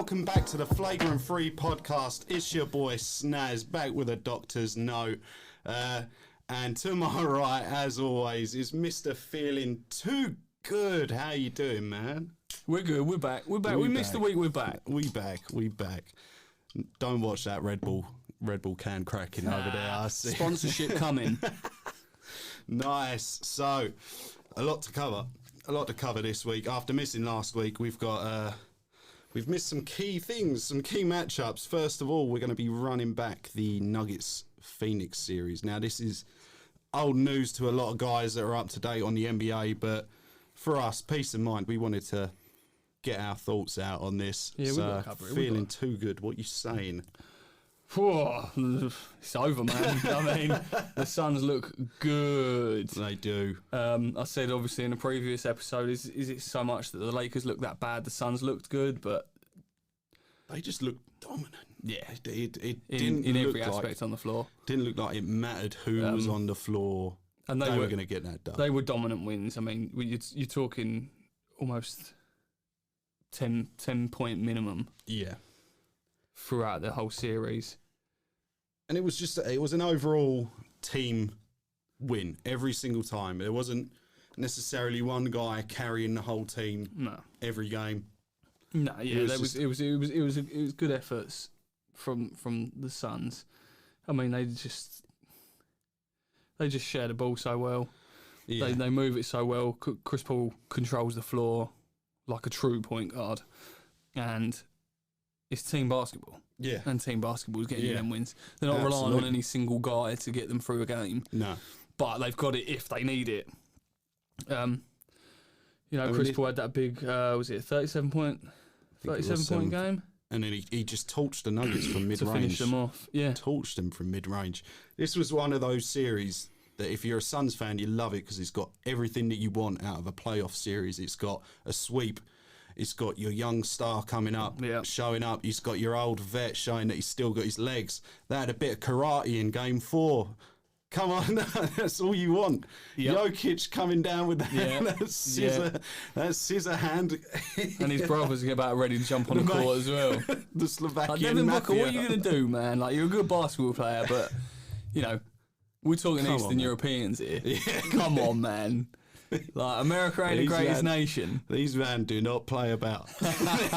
welcome back to the Flagrant Free podcast. It's your boy Snazz, back with a doctor's note. And to my right, as always, is Mr. Feelin Toogood. How you doing, man? We're good. We're back. We missed a week. We're back. We back. Don't watch that Red Bull can cracking over there. I see. Sponsorship coming. Nice. So, a lot to cover this week. After missing last week, we've missed some key things, some key matchups. First of all, we're going to be running back the Nuggets Phoenix series. Now, this is old news to a lot of guys that are up to date on the NBA, but for us, peace of mind, we wanted to get our thoughts out on this. Yeah, so, we've got to cover it. Feeling too good. What you saying? It's over, man. I mean, the Suns look good. They do. I said, obviously, in a previous episode, is it so much that the Lakers look that bad, the Suns looked good, but they just looked dominant. Yeah. It didn't in look every aspect on the floor. Didn't look like it mattered who was on the floor. And they were going to get that done. They were dominant wins. I mean, you're talking almost 10-point minimum. Yeah. Throughout the whole series. And it was an overall team win every single time. There wasn't necessarily one guy carrying the whole team every game. No, yeah, it was good efforts from the Suns. I mean, they just share the ball so well. Yeah. They move it so well. Chris Paul controls the floor like a true point guard, and it's team basketball. Yeah. And team basketball is getting you them wins. They're not relying on any single guy to get them through a game. No. But they've got it if they need it. Chris Paul had that big, was it a 37-point game? And then he just torched the Nuggets from mid-range. To finish them off, yeah. Torched them from mid-range. This was one of those series that if you're a Suns fan, you love it because it's got everything that you want out of a playoff series. It's got a sweep. It's got your young star coming up, showing up. He's got your old vet showing that he's still got his legs. They had a bit of karate in Game 4. Come on, that's all you want. Yep. Jokic coming down with that scissor hand. And his brother's about ready to jump on the court as well. The Slovakian Devin Booker, what are you going to do, man? Like, you're a good basketball player, but, we're talking Eastern Europeans here. Yeah. Come on, man. Like, America ain't the greatest nation. These men do not play about.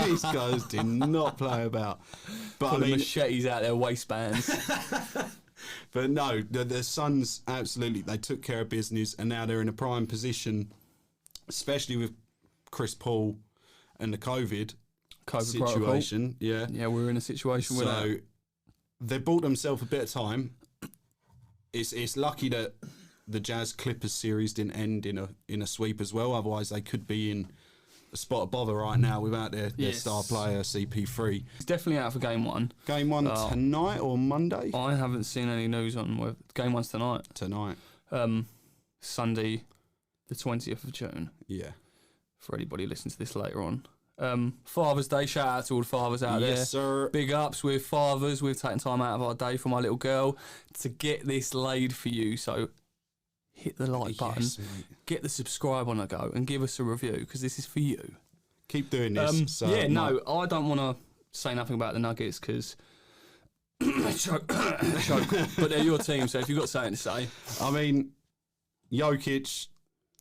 These guys do not play about. But pulling machetes out their waistbands. But no, the Suns, absolutely, they took care of business, and now they're in a prime position, especially with Chris Paul and the COVID situation. Protocol. Yeah, we're in a situation where... So they bought themselves a bit of time. It's lucky that the Jazz Clippers series didn't end in a sweep as well. Otherwise, they could be in a spot of bother right now without their star player, CP3. It's definitely out for Game 1. Game 1 tonight or Monday? I haven't seen any news on whether Game 1's tonight. Tonight. Sunday, the 20th of June. Yeah. For anybody listening to this later on. Father's Day, shout out to all the fathers out there. Yes, sir. Big ups with fathers. We've taken time out of our day for my little girl to get this laid for you. So hit the like button, get the subscribe on a go, and give us a review, because this is for you. Keep doing this. I don't want to say nothing about the Nuggets, because choke. But they're your team, so if you've got something to say. I mean, Jokic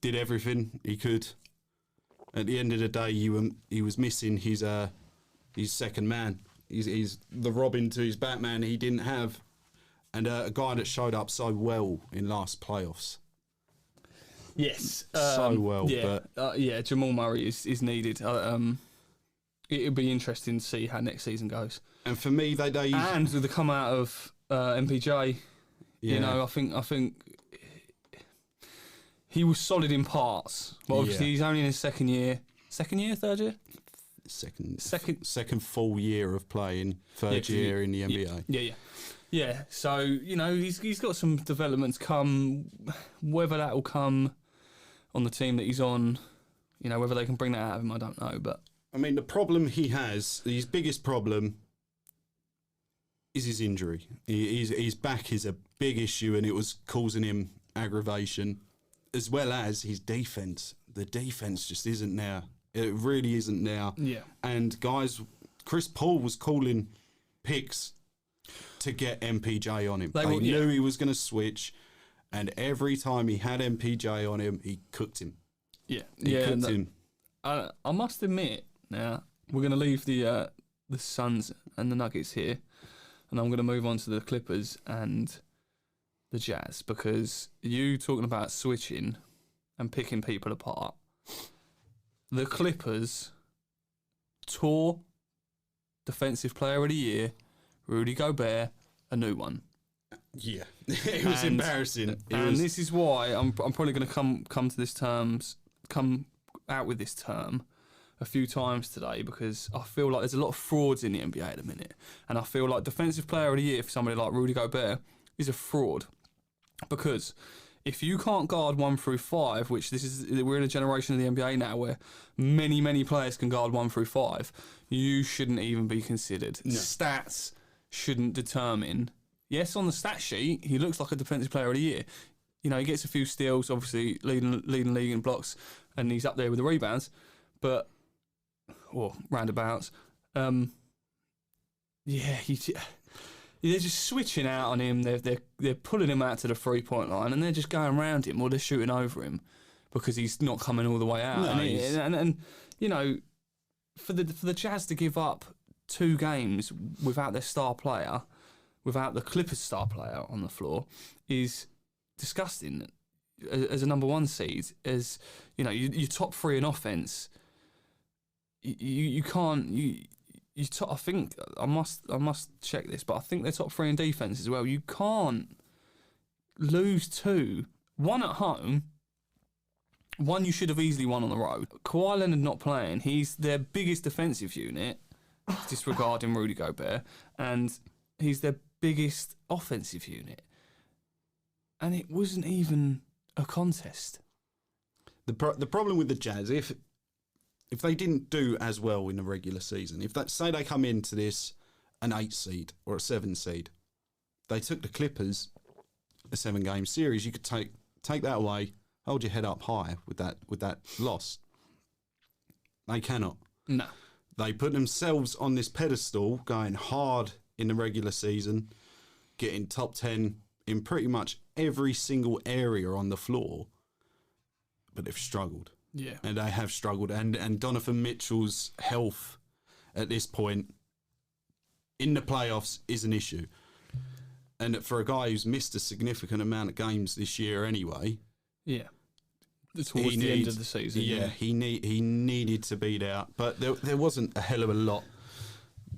did everything he could. At the end of the day, he was missing his second man. He's the Robin to his Batman he didn't have. And a guy that showed up so well in last playoffs. Yes. So well. Yeah, but Jamal Murray is needed. It'll be interesting to see how next season goes. And for me, they and with the come out of MPJ, I think he was solid in parts. But obviously, he's only in his second year, third year. Second full year of playing, third year in the NBA. Yeah, so, he's got some developments come. Whether that will come on the team that he's on, whether they can bring that out of him, I don't know. But I mean, the problem he has, his biggest problem, is his injury. His back is a big issue, and it was causing him aggravation, as well as his defence. The defence just isn't there. It really isn't there. Yeah. And guys Chris Paul was calling picks to get MPJ on him. They knew he was going to switch, and every time he had MPJ on him, he cooked him. Yeah, he cooked him. I must admit, now we're going to leave the Suns and the Nuggets here, and I'm going to move on to the Clippers and the Jazz, because you talking about switching and picking people apart. The Clippers tore Defensive Player of the Year Rudy Gobert a new one. Yeah, it was embarrassing. This is why I'm probably going to come out with this term a few times today, because I feel like there's a lot of frauds in the NBA at the minute, and I feel like Defensive Player of the Year for somebody like Rudy Gobert is a fraud, because if you can't guard 1 through 5, which we're in a generation of the NBA now where many players can guard 1 through 5, you shouldn't even be considered. No. Stats shouldn't determine. Yes, on the stat sheet, he looks like a Defensive Player of the Year. You know, he gets a few steals, obviously leading league in blocks, and he's up there with the rebounds, or roundabouts. They're just switching out on him. They're pulling him out to the 3-point line, and they're just going around him, or they're shooting over him because he's not coming all the way out. No, and you know, for the Jazz to give up 2 games without their star player, without the Clippers' star player on the floor, is disgusting. As a number 1 seed, as you know, you're top 3 in offense. You can't. I think I must check this, but I think they're top 3 in defence as well. You can't lose 2. 1 at home. 1 you should have easily won on the road. Kawhi Leonard not playing. He's their biggest defensive unit, disregarding Rudy Gobert, and he's their biggest offensive unit. And it wasn't even a contest. The problem with the Jazz, if they didn't do as well in the regular season, say they come into this an 8 seed or a 7 seed, they took the Clippers a 7-game series, you could take that away, hold your head up high with that loss. They cannot. No. They put themselves on this pedestal, going hard in the regular season, getting top 10 in pretty much every single area on the floor, but they've struggled. Yeah. And they have struggled. And Donovan Mitchell's health at this point in the playoffs is an issue. And for a guy who's missed a significant amount of games this year anyway. Yeah. Towards the end of the season. Yeah, he needed to be there. But there wasn't a hell of a lot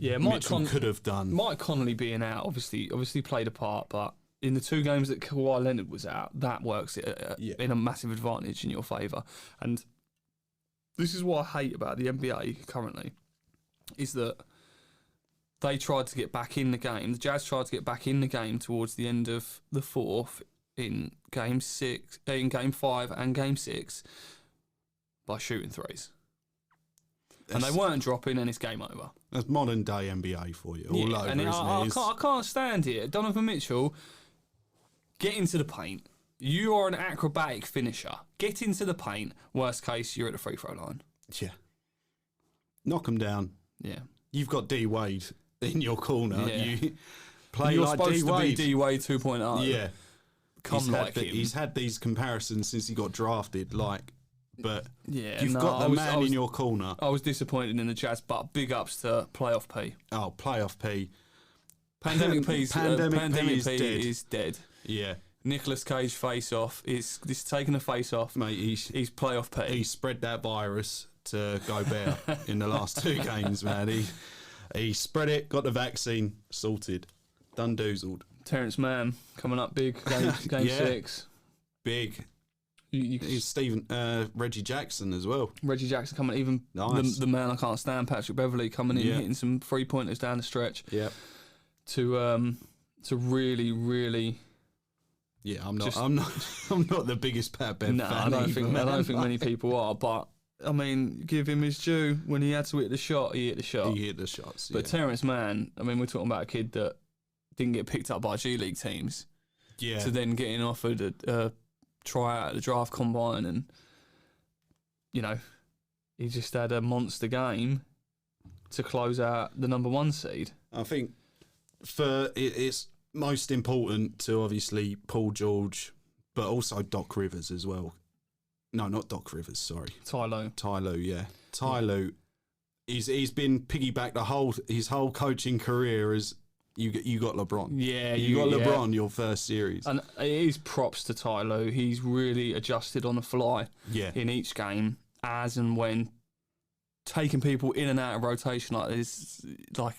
Mitchell could have done. Mike Conley being out obviously played a part, but in the 2 games that Kawhi Leonard was out, that works in a massive advantage in your favour. And this is what I hate about the NBA currently, is that they tried to get back in the game. The Jazz tried to get back in the game towards the end of the 4th in Game 5 and Game 6 by shooting threes. And they weren't dropping, and it's game over. That's modern day NBA for you, all over, isn't it? I can't stand it. Donovan Mitchell, get into the paint. You are an acrobatic finisher. Get into the paint. Worst case, you're at the free throw line. Yeah. Knock them down. Yeah. You've got D Wade in your corner. Yeah. You play You're like supposed D Wade. to be D Wade 2.0. Yeah. Him. He's had these comparisons since he got drafted, but yeah, you've got the man in your corner. I was disappointed in the Jazz, but big ups to Playoff P. Oh, Playoff P. Pandemic P is dead. Yeah. Nicolas Cage face off. He's taking a face off. Mate, he's Playoff P. He spread that virus to Gobert in the last 2 games, man. He spread it, got the vaccine, sorted. Done doozled. Terrence Mann coming up big, game 6. Big. He's Reggie Jackson as well. Reggie Jackson coming, even nice. the man I can't stand, Patrick Beverley, coming in, hitting some 3-pointers down the stretch. Yeah. To really, really. Yeah, I'm not the biggest Pat Bev fan. I don't think many people are, but I mean, give him his due. When he had to hit the shot, he hit the shot. He hit the shots. But Terrence Mann, I mean, we're talking about a kid that didn't get picked up by G League teams. Yeah. To then getting offered a tryout at the draft combine, and you know, he just had a monster game to close out the number 1 seed. I think it's most important to obviously Paul George, but also Doc Rivers as well. No, not Doc Rivers. Sorry, Ty Lue. Yeah, Ty Lue. He's been piggybacked his whole coaching career as you got LeBron. Yeah, you got LeBron your first series, and it is props to Ty Lue. He's really adjusted on the fly. In each game, as and when, taking people in and out of rotation like this, like.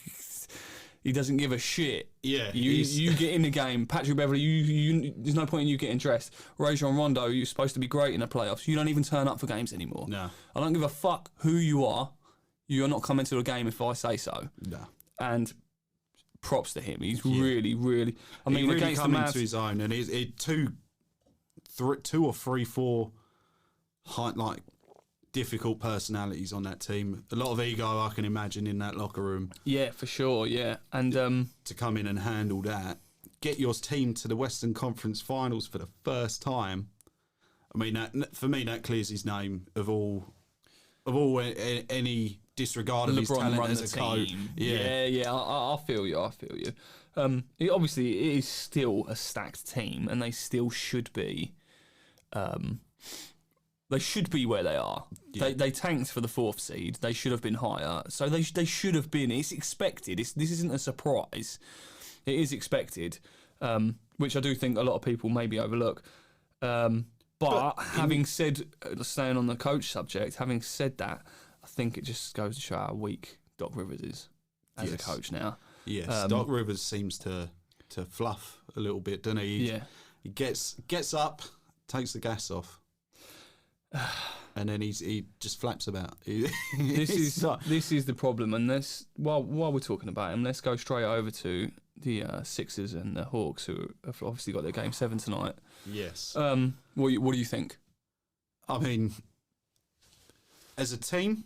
He doesn't give a shit. Yeah, you get in the game. Patrick Beverley, you there's no point in you getting dressed. Rajon Rondo, you're supposed to be great in the playoffs. You don't even turn up for games anymore. No. I don't give a fuck who you are. You're not coming to a game if I say so. No. And props to him. He's really, really. I mean, really against come the Mavs, into his own, and he's two or three, four, like difficult personalities on that team. A lot of ego, I can imagine, in that locker room. Yeah, for sure. Yeah, and to come in and handle that, get your team to the Western Conference Finals for the first time. I mean, for me, that clears his name of all any disregard of his talent as a coach. Yeah. I feel you. Obviously, it is still a stacked team, and they still should be. They should be where they are. Yeah. They tanked for the 4th seed. They should have been higher. So they should have been. It's expected. This isn't a surprise. It is expected, which I do think a lot of people maybe overlook. But having said, staying on the coach subject, having said that, I think it just goes to show how weak Doc Rivers is as a coach now. Yes, Doc Rivers seems to fluff a little bit, doesn't he? He gets up, takes the gas off. And then he just flaps about. This is the problem, and while we're talking about him, let's go straight over to the Sixers and the Hawks, who have obviously got their Game 7 tonight. Yes. What do you think? I mean, as a team,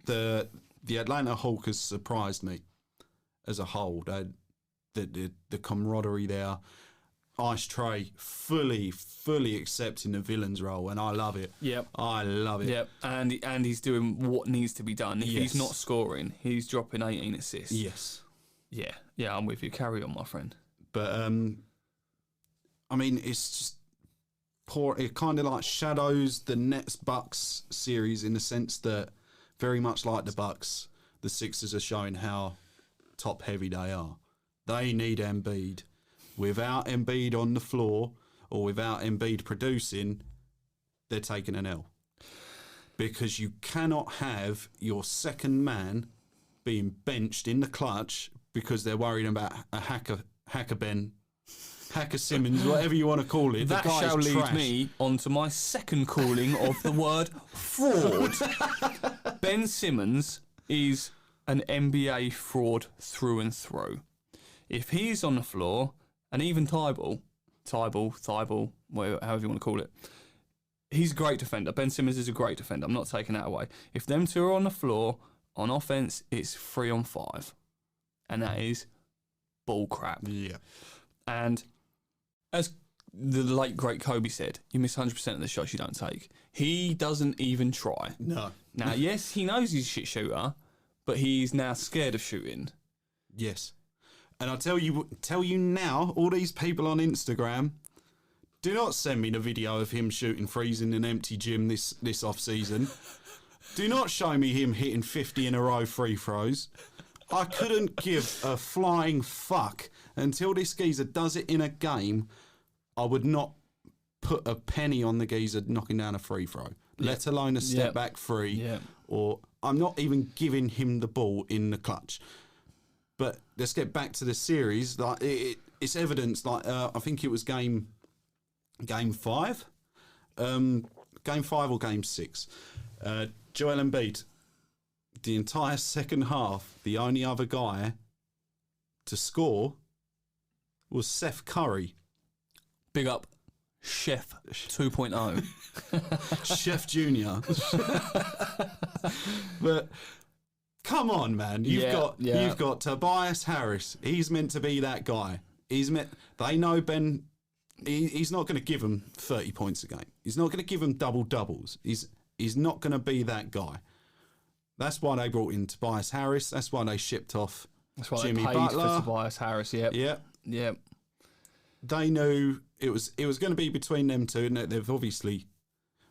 the Atlanta Hawks has surprised me as a whole. The camaraderie there. Ice Trey fully accepting the villain's role, and I love it. Yep. I love it. Yep. And he's doing what needs to be done. If he's not scoring, he's dropping 18 assists. Yes. Yeah, I'm with you. Carry on, my friend. But I mean, it's just poor. It kind of like shadows the Nets-Bucks series in the sense that, very much like the Bucks, the Sixers are showing how top heavy they are. They need Embiid. Without Embiid on the floor, or without Embiid producing, they're taking an L. Because you cannot have your second man being benched in the clutch because they're worried about a hacker Simmons, whatever you want to call it. That shall lead me on to my second calling of the word fraud. Ben Simmons is an NBA fraud through and through. If he's on the floor, and even Thibault, however you want to call it, he's a great defender. Ben Simmons is a great defender. I'm not taking that away. If them two are on the floor, on offense, it's 3-on-5. And that is bull crap. Yeah. And as the late, great Kobe said, you miss 100% of the shots you don't take. He doesn't even try. No. Now, yes, he knows he's a shit shooter, but he's now scared of shooting. Yes. And I tell you now, all these people on Instagram, do not send me the video of him shooting threes in an empty gym this off-season. Do not show me him hitting 50 in a row free throws. I couldn't give a flying fuck until this geezer does it in a game. I would not put a penny on the geezer knocking down a free throw, let alone a step back three. Or I'm not even giving him the ball in the clutch. But let's get back to the series. Like it's evidence. Like I think it was game 5, game 5 or game 6. Joel Embiid, the entire second half, the only other guy to score was Seth Curry. Big up, Chef 2.0, Chef Junior. But. Come on, man! You've got Tobias Harris. He's meant to be that guy. They know Ben. He's not going to give them 30 points a game. He's not going to give them double doubles. He's not going to be that guy. That's why they brought in Tobias Harris. That's why they shipped off Jimmy they paid Butler. for Tobias Harris. Yep. They knew it was going to be between them two, and they've obviously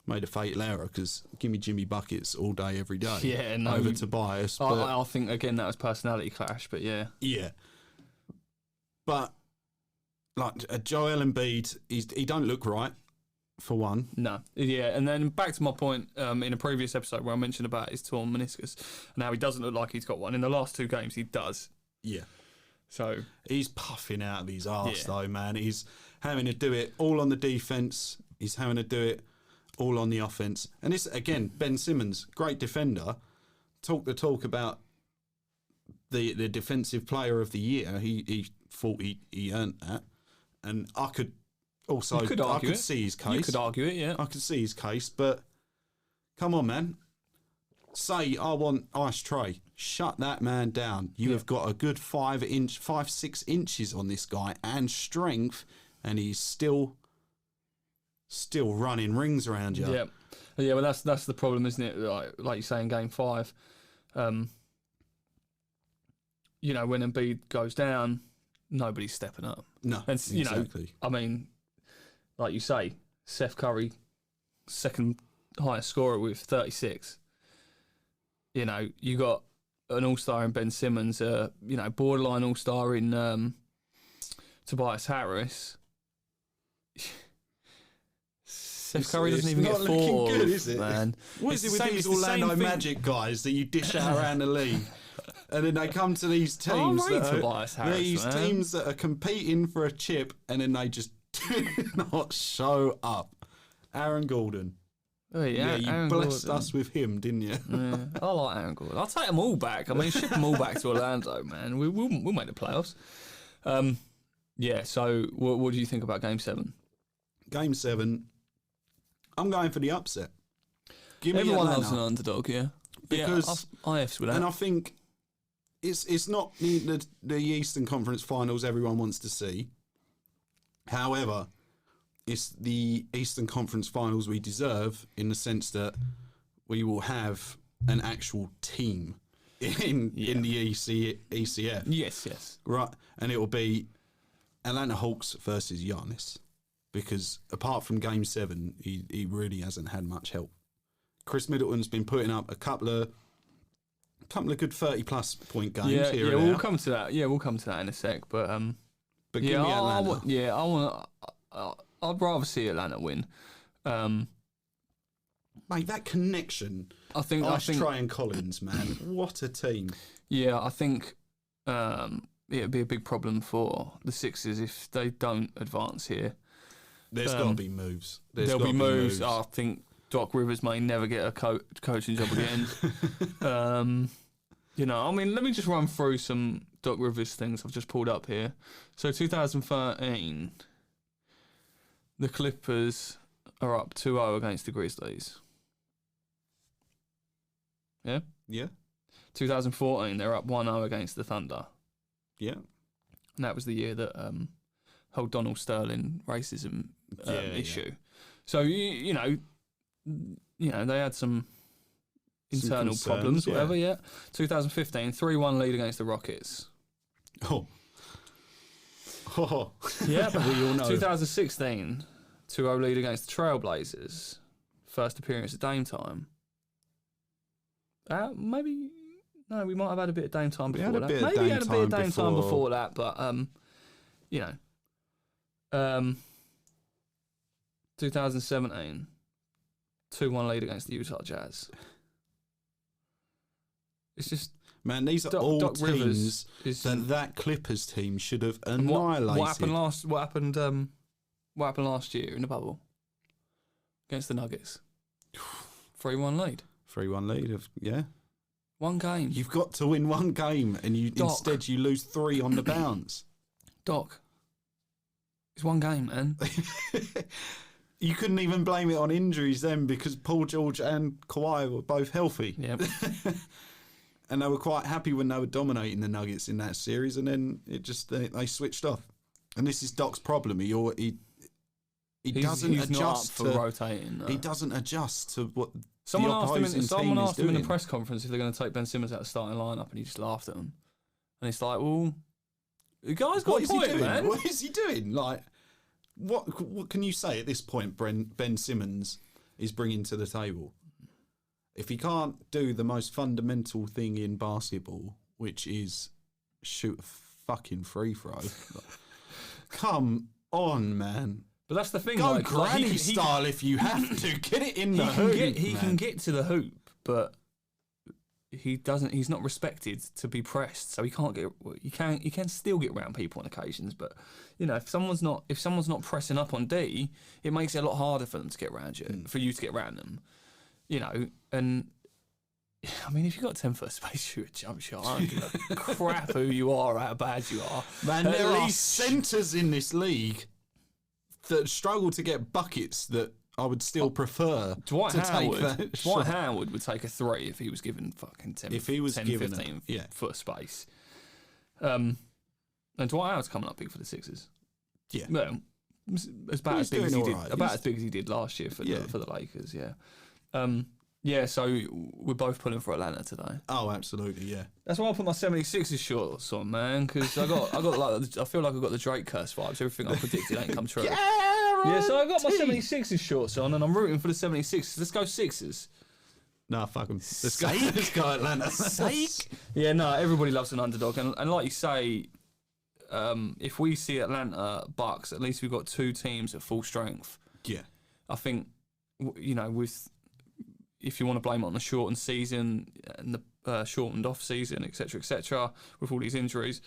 made a fatal error because give me Jimmy buckets all day, every day. Yeah, no, over Tobias. I think again that was personality clash, but yeah. But like Joel Embiid, he don't look right. For one. No. Yeah, and then back to my point in a previous episode where I mentioned about his torn meniscus and how he doesn't look like he's got one. In the last 2 games, he does. Yeah. So he's puffing out of his arse, though, man. He's having to do it all on the defence. He's having to do it all on the offence. And this, again, Ben Simmons, great defender. Talk the talk about the defensive player of the year. He thought he earned that. And I could... Also, I could see his case. You could argue it, yeah. I could see his case, but come on, man. Say, I want Ice Tray. Shut that man down. You have got a good 5-6 inches on this guy and strength, and he's still running rings around you. Yeah, well, that's the problem, isn't it? Like you say in Game 5, when Embiid goes down, nobody's stepping up. No, and, exactly. I mean... Like you say, Seth Curry, second highest scorer with 36. You got an all-star in Ben Simmons, borderline all-star in Tobias Harris. Seth Curry doesn't even get 4, good, is it? Man. What is it with these Orlando Magic guys that you dish out around the league? And then they come to these teams teams that are competing for a chip, and then they just do not show up. Aaron Gordon. Oh, yeah, you Aaron blessed Gordon. us with him, didn't you? Yeah, I like Aaron Gordon. I'll take them all back. I mean, ship them all back to Orlando, man. We'll make the playoffs. So what do you think about Game 7? Game 7, I'm going for the upset. Everyone loves an underdog, yeah. Because I F's with that. And I think it's not the Eastern Conference Finals everyone wants to see. However, it's the Eastern Conference Finals we deserve in the sense that we will have an actual team in the ECF. Yes. Right, and it will be Atlanta Hawks versus Giannis, because apart from Game 7, he really hasn't had much help. Chris Middleton's been putting up a couple of good 30-plus point games here and there. We'll come to that. Yeah, we'll come to that in a sec. But give me Atlanta. I'd rather see Atlanta win. Mate, that connection. I think Trey and Collins, man, what a team. Yeah, I think it'd be a big problem for the Sixers if they don't advance here. There's got to be moves. There'll be moves. I think Doc Rivers may never get a coaching job again. I mean, let me just run through some Doc Rivers things I've just pulled up here. So 2013, the Clippers are up 2-0 against the Grizzlies. Yeah? Yeah. 2014, they're up 1-0 against the Thunder. Yeah. And that was the year that whole Donald Sterling racism issue. So, they had some internal problems, whatever, yeah. 2015, 3-1 lead against the Rockets. Oh. Yeah, we all know. 2016, 2-0 lead against the Trailblazers. First appearance at Dame time. We might have had a bit of Dame time before that. Maybe we had a bit of Dame time before that, but 2017, 2-1 lead against the Utah Jazz. It's just, man, these are all Doc teams that Clippers team should have annihilated. What happened last year in the bubble against the Nuggets? 3-1 lead. 3-1 lead, yeah. One game. You've got to win one game, and instead you lose 3 on the bounce. Doc, it's one game, man. You couldn't even blame it on injuries then, because Paul George and Kawhi were both healthy. Yep. And they were quite happy when they were dominating the Nuggets in that series, and then they switched off. And this is Doc's problem. He doesn't adjust for rotating. He doesn't adjust to what Someone asked him in the press conference if they're going to take Ben Simmons out of the starting lineup, and he just laughed at them. And it's like, well, the guy's got a point, man. What is he doing? Like, what can you say at this point? Ben Simmons is bringing to the table. If he can't do the most fundamental thing in basketball, which is shoot a fucking free throw, come on, man. But that's the thing. Go granny style if you have to. Get it in the hoop. He can get to the hoop, but he doesn't. He's not respected to be pressed, so he can't get. He can still get around people on occasions, but if someone's not pressing up on D, it makes it a lot harder for them to get around you, for you to get around them. And I mean, if you've got 10 first space, shoot a jump shot. I don't give a crap who you are or how bad you are. Man, there are centres in this league that struggle to get buckets that I would still prefer Dwight to Howard, take that Dwight shot. Howard would take a 3 if he was given fucking 10, if he was 10 given 15 foot space. And Dwight Howard's coming up big for the Sixers. Yeah. Well, as big as he did last year for the Lakers, yeah. So we're both pulling for Atlanta today. Oh, absolutely, yeah. That's why I put my 76ers shorts on, man, because I feel like I've got the Drake curse vibes. Everything I predicted ain't come true. Yeah, so I got my 76ers shorts on, and I'm rooting for the 76ers. Let's go Sixers. Nah, fuck them. Let's go Atlanta. Sake. Yeah, no, everybody loves an underdog, and like you say, if we see Atlanta Bucks, at least we've got 2 teams at full strength. Yeah, I think with. If you want to blame it on the shortened season and the shortened off season, etc., with all these injuries,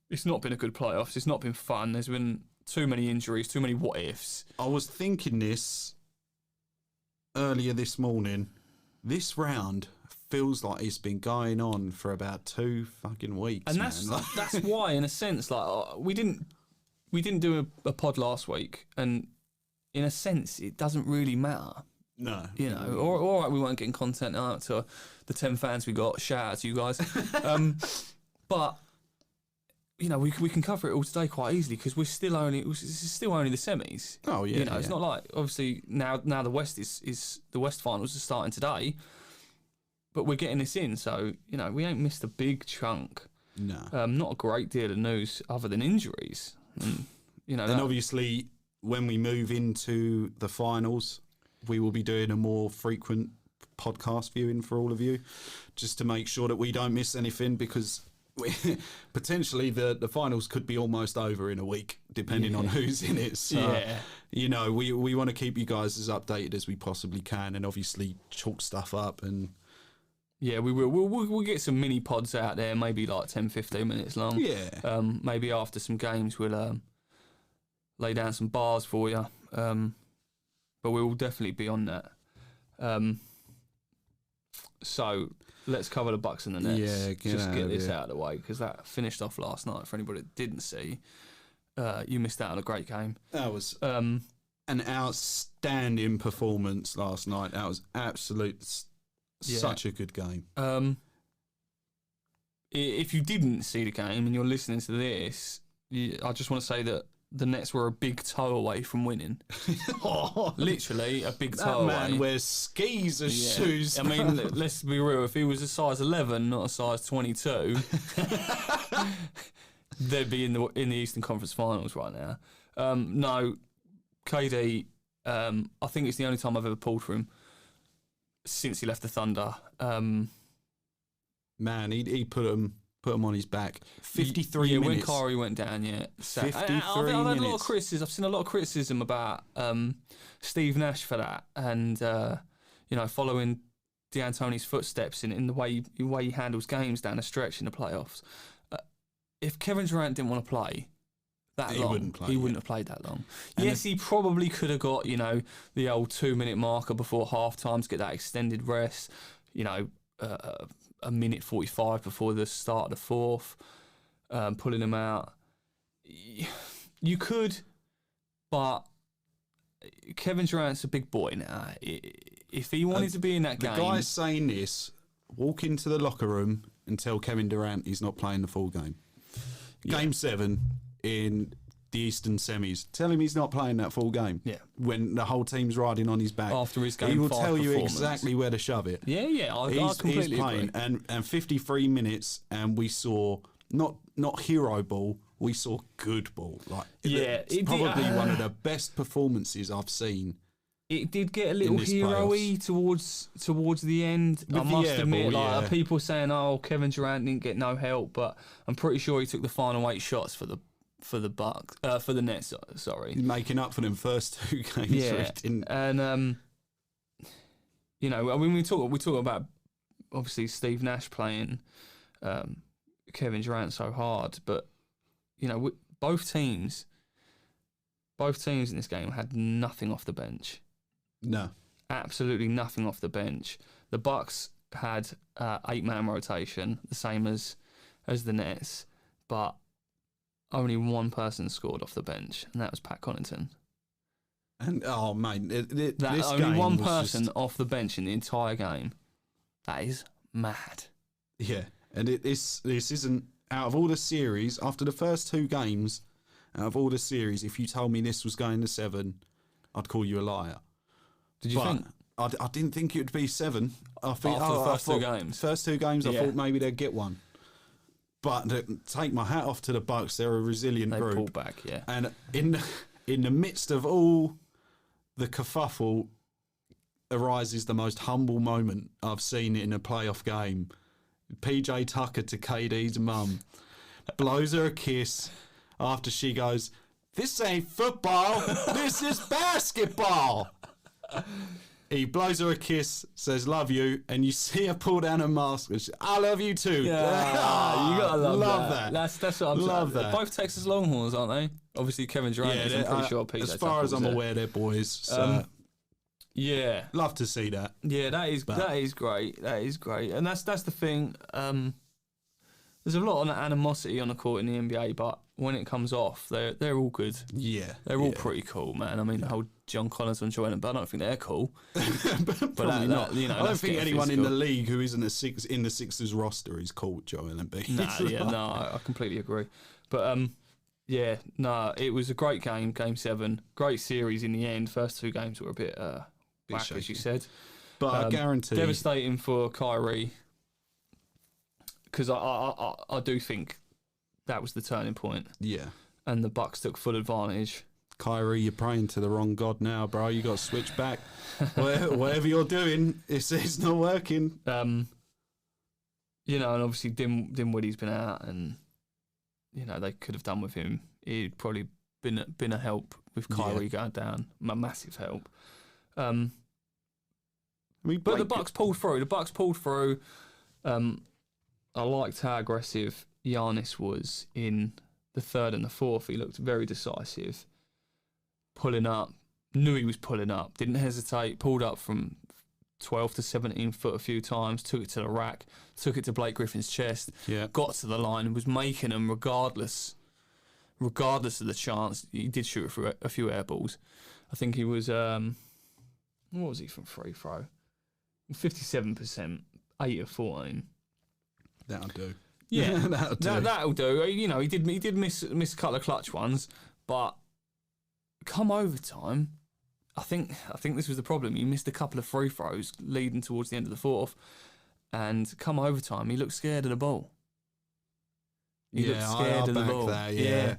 it's not been a good playoffs. It's not been fun. There's been too many injuries, too many what ifs. I was thinking this earlier this morning. This round feels like it's been going on for about 2 fucking weeks, and that's why, in a sense, like we didn't do a pod last week, and in a sense, it doesn't really matter. No. All right, we weren't getting content out to the 10 fans we got. Shout out to you guys. But, we can cover it all today quite easily because this is still only the semis. Oh, yeah. It's not like, obviously, now the West is the West finals are starting today, but we're getting this in. So, we ain't missed a big chunk. No. Not a great deal of news other than injuries. And, obviously, when we move into the finals, we will be doing a more frequent podcast viewing for all of you, just to make sure that we don't miss anything, because potentially the finals could be almost over in a week, depending on who's in it. So, we want to keep you guys as updated as we possibly can, and obviously chalk stuff up. And yeah, we will. We'll get some mini pods out there, maybe like 10, 15 minutes long. Yeah. Maybe after some games, we'll lay down some bars for you. But we will definitely be on that. So let's cover the Bucks and the Nets. Yeah, get this out of the way, because that finished off last night. For anybody that didn't see, you missed out on a great game. That was an outstanding performance last night. That was such a good game. If you didn't see the game and you're listening to this, I just want to say that the Nets were a big toe away from winning. Literally a big toe away. That man wears skis as shoes. I mean, let's be real. If he was a size 11, not a size 22, they'd be in the Eastern Conference Finals right now. No, KD. I think it's the only time I've ever pulled for him since he left the Thunder. Man, he put him on his back. 53 minutes. When Kyrie went down, 53 I've had minutes. a lot of criticism. I've seen a lot of criticism about Steve Nash for that, and following D'Antoni's footsteps in the way he handles games down the stretch in the playoffs. If Kevin Durant didn't want to play that long, he wouldn't have played that long. And yes, he probably could have got the old 2-minute marker before halftime to get that extended rest. A minute 45 before the start of the fourth, pulling him out. You could, but Kevin Durant's a big boy now. If he wanted to be in that game... The guy saying this, walk into the locker room and tell Kevin Durant he's not playing the full game. Game 7 in the Eastern semis. Tell him he's not playing that full game. Yeah. When the whole team's riding on his back. After his game he will 5 tell you performance. exactly where to shove it. Yeah, I completely he's playing, agree. and 53 minutes, and we saw not hero ball, we saw good ball. Like, it's probably one of the best performances I've seen. It did get a little hero-y towards the end. I must admit, like people saying, "Oh, Kevin Durant didn't get no help," but I'm pretty sure he took the final 8 shots for the Nets. Sorry, making up for them first 2 games. Yeah, and you know, I mean, we talk about obviously Steve Nash playing Kevin Durant so hard, but you know, both teams in this game had nothing off the bench. No, absolutely nothing off the bench. The Bucks had 8-man rotation, the same as the Nets, but only one person scored off the bench, and that was Pat Connaughton. And oh mate, this only game one was person just... off the bench in the entire game. That is mad. Yeah, and this isn't, out of all the series, after the first 2 games, out of all the series, if you told me this was going to 7, I'd call you a liar. Did you think? I didn't think it would be 7. I think after the first 2 games. First 2 games, I thought maybe they'd get one. But take my hat off to the Bucks. They're a resilient group. They pulled back, yeah. And in the midst of all the kerfuffle, arises the most humble moment I've seen in a playoff game. PJ Tucker to KD's mum blows her a kiss after she goes, "This ain't football. This is basketball." He blows her a kiss, says "love you," and you see her pull down her mask and she, "I love you too." Yeah, you gotta love that. That's what I'm love saying. that. Both Texas Longhorns, aren't they? Obviously, Kevin Durant. Yeah, I'm pretty sure. As far as I'm aware, they're boys. So yeah, love to see that. Yeah, that is great. That is great, and that's the thing. There's a lot of animosity on the court in the NBA, but when it comes off, they're all good. Yeah, they're all pretty cool, man. I mean, the whole John Collins and Joel, but I don't think they're cool. but that, you know, I don't think anyone in the league who isn't in the Sixers roster is called Joel Embiid. I completely agree. But it was a great game, Game 7, great series in the end. First 2 games were a bit whack, as you said, but I guarantee devastating for Kyrie, because I do think that was the turning point. Yeah, and the Bucks took full advantage. Kyrie, you're praying to the wrong God now, bro. You got to switch back. Whatever you're doing, it's not working. You know, and obviously Dinwiddie's been out, and you know they could have done with him. He'd probably been a help with Kyrie going down, a massive help. But the Bucks pulled through. I liked how aggressive Giannis was in the 3rd and the 4th. He looked very decisive, pulling up. Knew he was pulling up. Didn't hesitate. Pulled up from 12 to 17 foot a few times. Took it to the rack. Took it to Blake Griffin's chest. Yeah. Got to the line and was making them regardless of the chance. He did shoot for a few air balls. I think he was what was he from free throw? 57%, 8 of 14. That'll do. Yeah, that'll do. You know, he did miss a couple of clutch ones, but come overtime, I think this was the problem. He missed a couple of free throws leading towards the end of the 4th, and come overtime, he looked scared of the ball. He looked scared of the ball. That, yeah.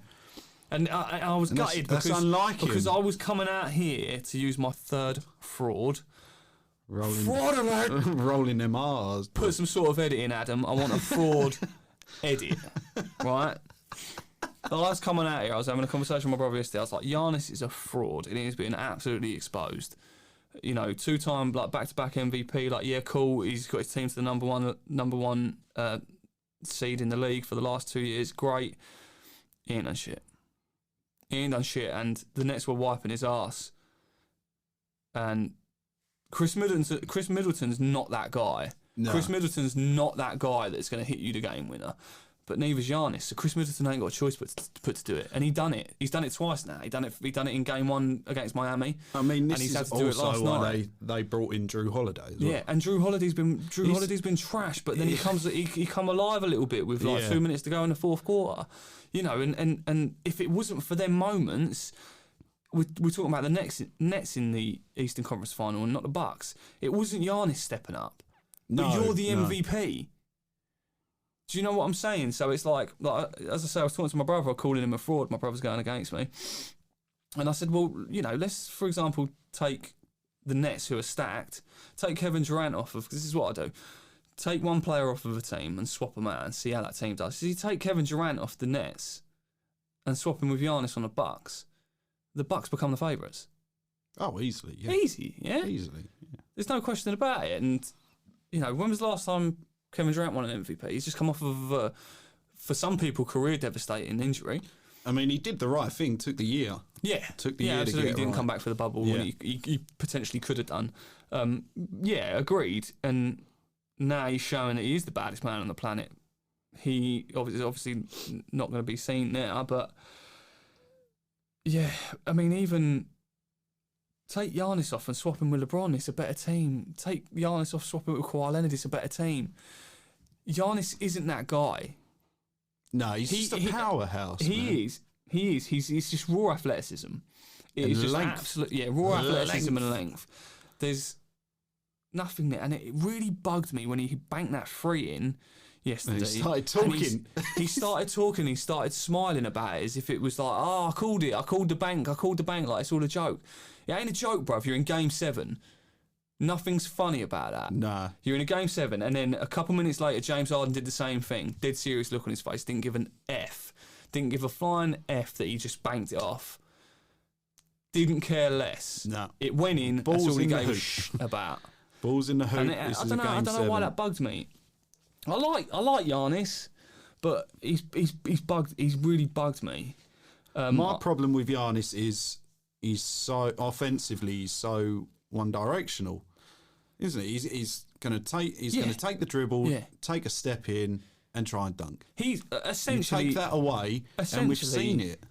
And I was gutted because I was coming out here to use my 3rd fraud. Fraud alert! Rolling them R's. Put some sort of edit in, Adam. I want a fraud edit, right? I was coming out here. I was having a conversation with my brother yesterday. I was like, Giannis is a fraud. And he's been absolutely exposed. You know, 2-time like back-to-back MVP. Like, yeah, cool. He's got his team to the number one seed in the league for the last 2 years. Great. He ain't done shit. And the Nets were wiping his ass. And Chris Middleton's not that guy. No. Chris Middleton's not that guy that's going to hit you the game winner. but neither's Giannis. So Chris Middleton ain't got a choice but to do it, and he done it. He's done it twice now. He done it in Game 1 against Miami. I mean, this and he's is had to do it last also why night. they brought in Drew Holiday as well. Yeah, and Drew Holiday's been trash, but then he come alive a little bit with 2 minutes to go in the fourth quarter. You know, and if it wasn't for them moments, we're talking about the Nets in the Eastern Conference Final and not the Bucks. It wasn't Giannis stepping up. No, but you're the MVP. Do you know what I'm saying? So it's like as I say, I was talking to my brother, I calling him a fraud. My brother's going against me. And I said, well, you know, let's, for example, take the Nets who are stacked, take Kevin Durant off of, because this is what I do. Take one player off of a team and swap them out and see how that team does. So you take Kevin Durant off the Nets and swap him with Giannis on the Bucks become the favourites. Oh, easily, yeah. Easy, yeah? Easily, yeah. There's no question about it. And, you know, when was the last time Kevin Durant won an MVP? He's just come off of, for some people, career-devastating injury. I mean, he did the right thing, took the year. Yeah. Took the year absolutely. to get it He didn't right. come back for the bubble when he potentially could have done. Yeah, agreed. And now he's showing that he is the baddest man on the planet. He obviously not going to be seen now, but yeah, I mean, even take Giannis off and swap him with LeBron, it's a better team. Take Giannis off, swap him with Kawhi Leonard, it's a better team. Giannis isn't that guy. No, he's just a powerhouse. He is. He's just raw athleticism. It is just absolute, raw athleticism and length. There's nothing there, and it really bugged me when he banked that three in yesterday. And he started talking. He started talking. He started smiling about it as if it was like, oh, I called it. I called the bank. Like it's all a joke. It ain't a joke, bruv. You're in Game 7. Nothing's funny about that. Nah. You're in a Game 7, and then a couple minutes later, James Harden did the same thing. Dead serious look on his face. Didn't give an F. Didn't give a flying F that he just banked it off. Didn't care less. No. It went in. Balls that's all he in the gave a hoop. sh about. Balls in the hoop. And I don't know why that bugs me. I like Giannis, but he's really bugged me. My problem with Giannis is he's so offensively, he's so one-directional, isn't he? He's going to take the dribble, take a step in, and try and dunk. He's essentially take that away, and we've seen it.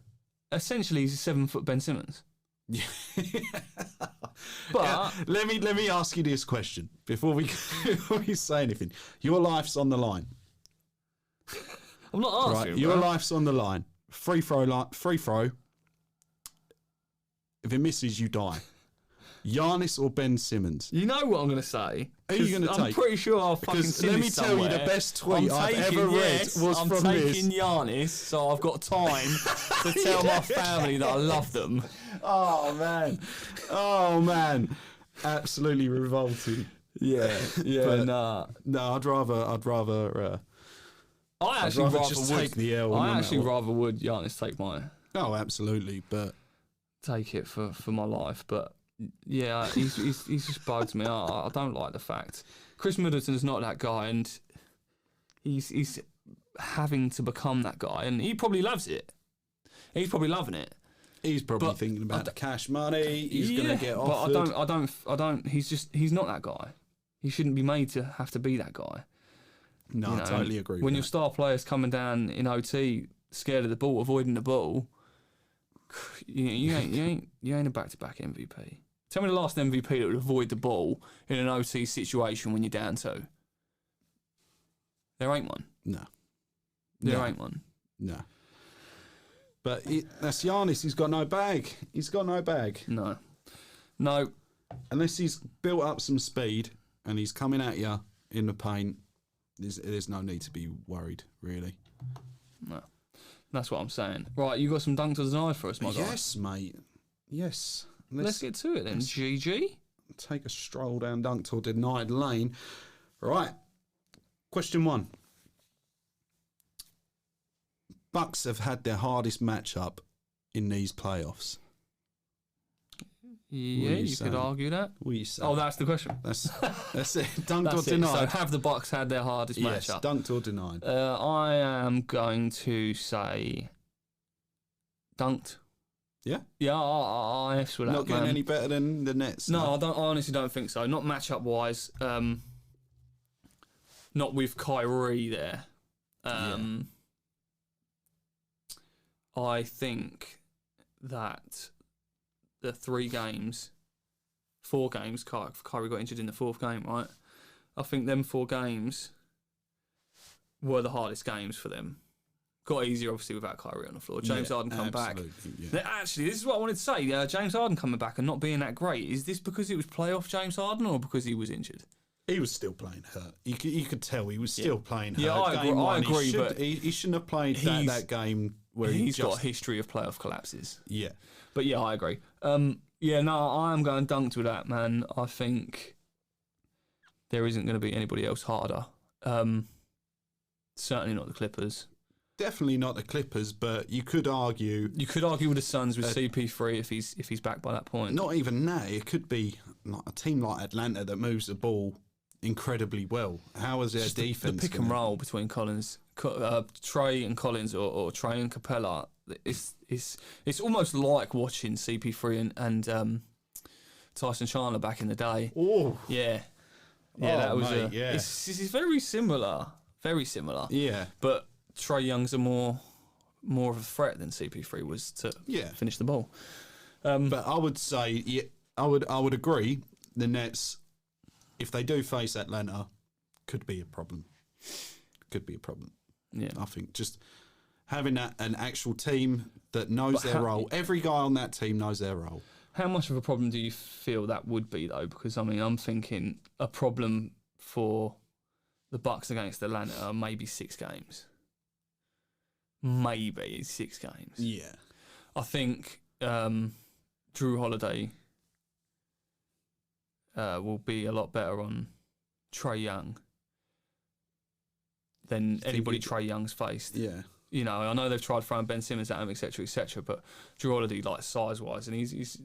Essentially, he's a 7-foot Ben Simmons. Yeah. But let me ask you this question before we say anything. Your life's on the line. I'm not asking. Right, your life's on the line. Free throw. If it misses, you die. Giannis or Ben Simmons? You know what I'm going to say. Who are you going to take? I'm pretty sure I'll fucking see let me this tell somewhere. you, the best tweet I've ever read was I'm from taking this. Giannis, so I've got time to tell my family that I love them. Oh man, absolutely revolting. Yeah, But, nah. No, I'd rather. I actually rather just would take the L. I actually rather would Giannis take mine. Oh, absolutely, but take it for my life, but. Yeah, he's just bugged me. I don't like the fact Chris Middleton's not that guy, and he's having to become that guy, and he probably loves it. He's probably loving it. He's probably thinking about the cash money. He's going to get offered. But I don't. He's not that guy. He shouldn't be made to have to be that guy. No, I totally agree. When with your star player's coming down in OT, scared of the ball, avoiding the ball, you ain't a back-to-back MVP. Tell me the last MVP that would avoid the ball in an OT situation when you're down 2. There ain't one. No. There ain't one. No. But that's Giannis. He's got no bag. No. Unless he's built up some speed and he's coming at you in the paint, there's no need to be worried, really. No. That's what I'm saying. Right, you got some dunk to deny for us, my guy? Yes, mate. Yes. Let's get to it then. GG. Take a stroll down dunked or denied lane. Right. Question 1. Bucks have had their hardest matchup in these playoffs. Yeah, you could argue that. What are you saying? Oh, that's the question. That's it. Dunked or denied. So have the Bucks had their hardest matchup? Yes, dunked or denied. I am going to say dunked. Yeah? Yeah, I F's with that, Not getting any better than the Nets? No, I honestly don't think so. Not matchup-wise. Not with Kyrie there. I think that the 4 games, Kyrie got injured in the 4th game, right? I think them 4 games were the hardest games for them. Got easier, obviously, without Kyrie on the floor. James Harden come back. Yeah. Actually, this is what I wanted to say. James Harden coming back and not being that great. Is this because it was playoff James Harden or because he was injured? He was still playing hurt. You could tell he was still playing hurt. Yeah, I agree, but he shouldn't have played that game where he's got a history of playoff collapses. Yeah. But yeah, I agree. I am going dunked with that, man. I think there isn't going to be anybody else harder. Certainly not the Clippers. Definitely not the Clippers, but you could argue... You could argue with the Suns with CP3 if he's back by that point. Not even that. It could be a team like Atlanta that moves the ball incredibly well. How is their defense? The pick and roll between Collins, Trey and Collins, or Trey and Capella. It's almost like watching CP3 and Tyson Chandler back in the day. Oh yeah, that was It's very similar, very similar. Yeah, but Trae Young's more of a threat than CP3 was to finish the ball. But I would say, I would agree. The Nets, if they do face Atlanta, could be a problem. Could be a problem. Yeah, I think just having an actual team that knows their role. Every guy on that team knows their role. How much of a problem do you feel that would be, though? Because I mean, I'm thinking a problem for the Bucks against Atlanta are maybe 6 games. Maybe 6 games. Yeah, I think Drew Holiday will be a lot better on Trae Young than anybody Trae Young's faced. Yeah. You know, I know they've tried throwing Ben Simmons at him, etc., but Drew Holiday, like size-wise, and he's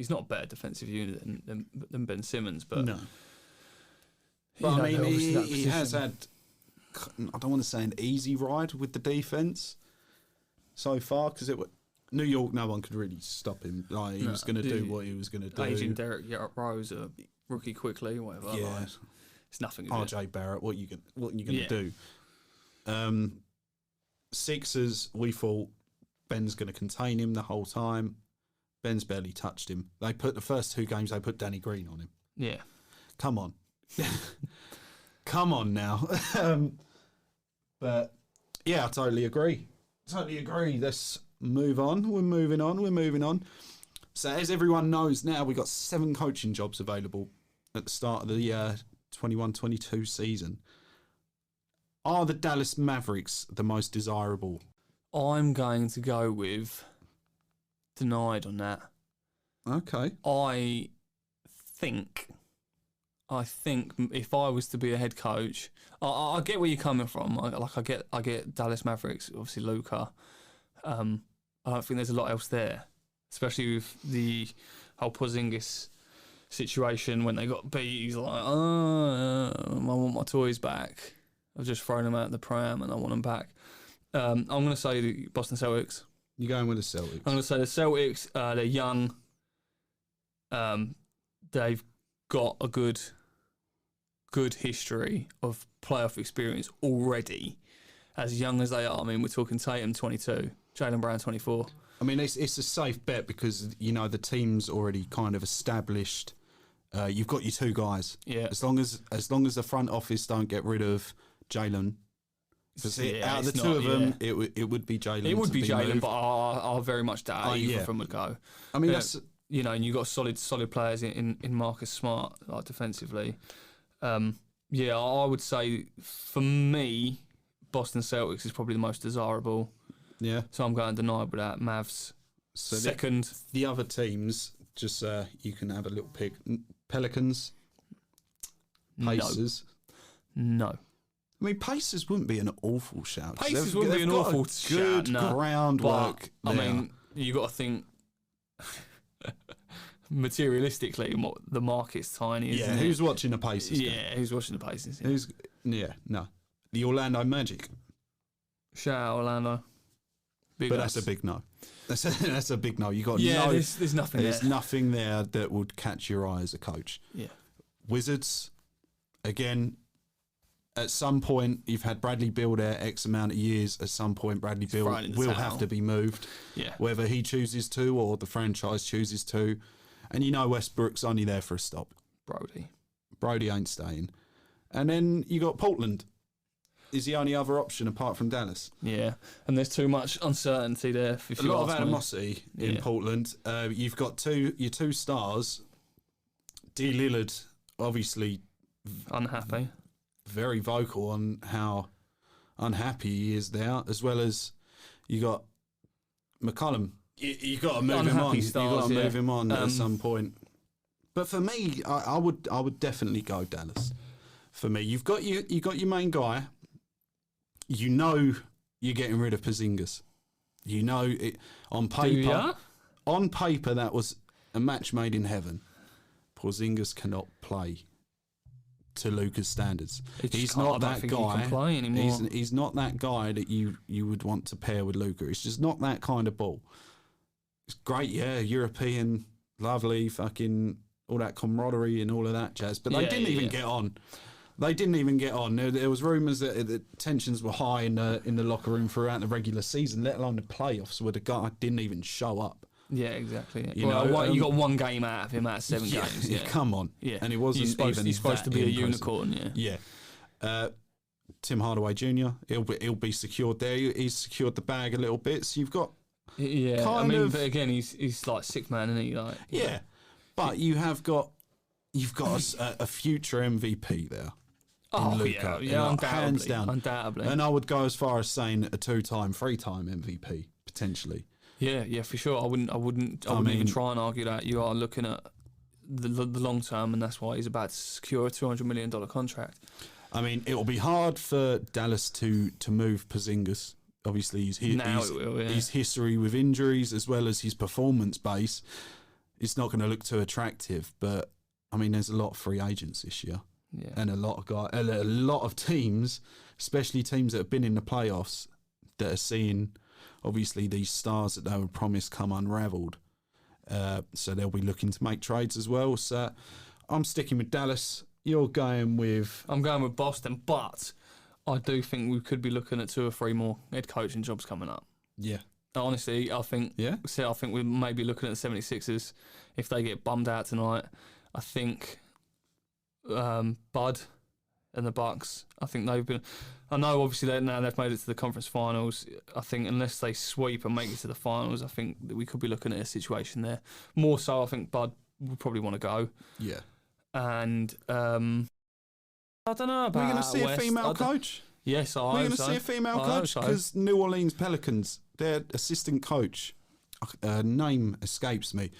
not a better defensive unit than Ben Simmons, but no. But I mean, he has had, I don't want to say an easy ride with the defense so far, because New York, no one could really stop him. Like he was going to do what he was going to do. Aging Derrick Rose, a rookie quickly, whatever. Yeah, like, it's nothing. RJ Barrett, what you going to do? Sixers, we thought Ben's going to contain him the whole time. Ben's barely touched him. They put the first 2 games, they put Danny Green on him. Yeah, come on. Come on now. But yeah, I totally agree. Let's move on. We're moving on. So as everyone knows now, we've got 7 coaching jobs available at the start of the 21-22 season. Are the Dallas Mavericks the most desirable? I'm going to go with denied on that. Okay. I think if I was to be a head coach, I get where you're coming from. I get Dallas Mavericks, obviously Luka. I don't think there's a lot else there, especially with the whole Porzingis situation when they got beat. He's like, I want my toys back. I've just thrown them out the pram and I want them back. I'm going to say the Boston Celtics. You're going with the Celtics? I'm going to say the Celtics. They're young. They've got a good history of playoff experience already, as young as they are. I mean, we're talking Tatum 22, Jaylen Brown 24. I mean, it's a safe bet because, you know, the team's already kind of established. You've got your 2 guys. Yeah. As long as the front office don't get rid of Jaylen. Out of the 2 of them, it would be Jaylen. It would be Jaylen, but I very much doubt either of them would go. I mean, that's... You know, and you've got solid players in Marcus Smart, like defensively. I would say, for me, Boston Celtics is probably the most desirable. Yeah. So I'm going denied with that. Mavs, so second. The other teams, just you can have a little pick. Pelicans, Pacers. No. I mean, Pacers wouldn't be an awful shout. Pacers wouldn't be an awful shout. Good groundwork. But, I mean, you got to think materialistically, the market's tiny. Isn't it? Who's watching the Pacers? Who's watching the Pacers? No. The Orlando Magic. Shout out Orlando. That's a big no. That's a big no. You got there's nothing. There's nothing there that would catch your eye as a coach. Yeah. Wizards, again, at some point, you've had Bradley Beal there X amount of years. At some point, Bradley Beal will have to be moved, whether he chooses to or the franchise chooses to. And you know Westbrook's only there for a stop. Brody ain't staying. And then you got Portland. Is the only other option apart from Dallas. Yeah, and there's too much uncertainty there. A lot of animosity in Portland. You've got your two stars. D. Lillard, obviously unhappy. Very vocal on how unhappy he is there, as well as you got McCollum. You got to move him on. You got to move him on at some point. But for me, I would definitely go Dallas. For me, you got your main guy. You know you're getting rid of Porzingis. You know it on paper. On paper, that was a match made in heaven. Porzingis cannot play to Luka's standards. He's not that guy. He's not that guy that you would want to pair with Luka. It's just not that kind of ball. It's great, yeah, European, lovely, fucking all that camaraderie and all of that jazz. But they didn't even get on. They didn't even get on. There was rumours that the tensions were high in the locker room throughout the regular season, let alone the playoffs, where the guy didn't even show up. Yeah, exactly. Yeah. You got one game out of him out of 7 games. Yeah, come on. Yeah, and he wasn't he's supposed to be a unicorn. Yeah. Tim Hardaway Jr. He'll be secured there. He's secured the bag a little bit. So you've got but again, he's like sixth man, isn't he? Like but you've got a future MVP there. Luka, hands down, undoubtedly. And I would go as far as saying a 2-time, 3-time MVP potentially. Yeah, for sure. I wouldn't even try and argue that. You are looking at the long term, and that's why he's about to secure a $200 million contract. I mean, it will be hard for Dallas to move Porzingis. Obviously, his history with injuries as well as his performance base, it's not going to look too attractive. But I mean, there's a lot of free agents this year, and a lot of teams, especially teams that have been in the playoffs, that are seeing obviously these stars that they were promised come unravelled. So they'll be looking to make trades as well. So I'm sticking with Dallas. You're going with... I'm going with Boston, but I do think we could be looking at 2 or 3 more head coaching jobs coming up. Yeah. Honestly, I think... Yeah? I think we may be looking at the 76ers if they get bummed out tonight. I think Bud and the Bucks, I think they've been... I know, obviously, now they've made it to the conference finals. I think unless they sweep and make it to the finals, I think that we could be looking at a situation there. More so, I think Bud would probably want to go. Yeah. And I don't know about We're going to see West. a female coach? Yes, I hope so. We're going to see a female coach because New Orleans Pelicans, their assistant coach, name escapes me.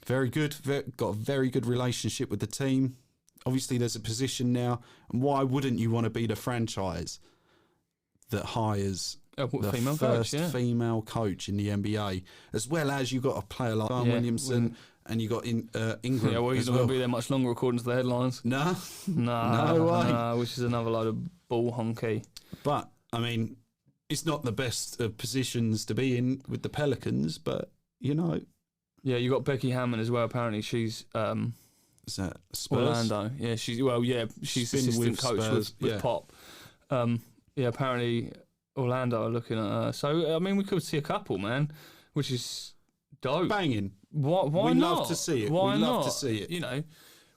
Very good. Got a very good relationship with the team. Obviously, there's a position now, and why wouldn't you want to be the franchise that hires the first female coach in the NBA, as well as you got a player like Zion Williamson, and you got Ingram. Yeah, well, he's not going to be there much longer, according to the headlines. No way. No, which is another load of bull honky. But I mean, it's not the best of positions to be in with the Pelicans, but you know. Yeah, you got Becky Hammond as well. Apparently, she's. Is that Spurs? Orlando, she's assistant coach with Pop. Apparently Orlando are looking at her. So I mean, we could see a couple, man, which is dope. Banging. Why We'd not? love to see it. Why We'd not? love to see it. You know,